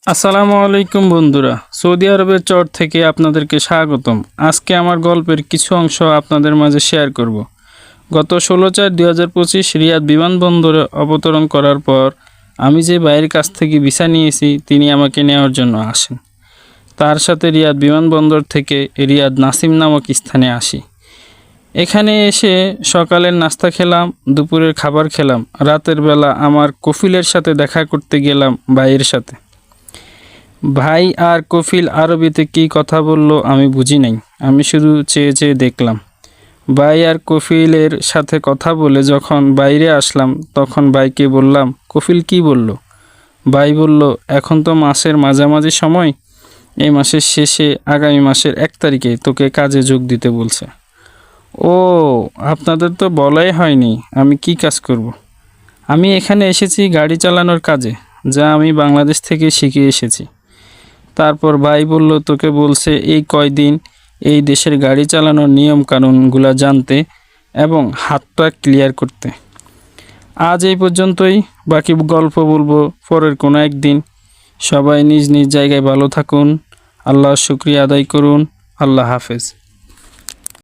আসসালামু আলাইকুম বন্ধুরা, সৌদি আরবের চর থেকে আপনাদেরকে স্বাগতম। আজকে আমার গল্পের কিছু অংশ আপনাদের মাঝে শেয়ার করব। গত 16/4/2025 রিয়াদ বিমানবন্দরে অবতরণ করার পর আমি যে ভাইয়ের কাছ থেকে ভিসা নিয়েছি তিনি আমাকে নেওয়ার জন্য আসেন। তার সাথে রিয়াদ বিমানবন্দর থেকে রিয়াদ নাসিম নামক স্থানে আসি। এখানে এসে সকালের নাস্তা খেলাম, দুপুরের খাবার খেলাম, রাতের বেলা আমার কফিলের সাথে দেখা করতে গেলাম ভাইয়ের সাথে। ভাই আর কফিল আরবিতে কী কথা বলল আমি বুঝি নাই। আমি শুধু চেয়ে চেয়ে দেখলাম। ভাই আর কফিলের সাথে কথা বলে যখন বাইরে আসলাম তখন ভাইকে বললাম, কফিল কি বলল? ভাই বলল, এখন তো মাসের মাঝামাঝি সময়, এই মাসের শেষে আগামী মাসের 1 তারিখে তোকে কাজে যোগ দিতে বলছে। ও, আপনাদের তো বলাই হয়নি আমি কি কাজ করব। আমি এখানে এসেছি গাড়ি চালানোর কাজে, যা আমি বাংলাদেশ থেকে শিখে এসেছি। তারপর ভাই বলল, তোকে বলছে এই কয়দিন এই দেশের গাড়ি চালানোর নিয়ম কানুনগুলো জানতে এবং হাত পা ক্লিয়ার করতে। আজ এই পর্যন্তই, বাকি গল্প বলবো পরের কোনো একদিন। সবাই নিজ নিজ জায়গায় ভালো থাকুন, আল্লাহর শুকরিয়া আদায় করুন। আল্লাহ হাফেজ।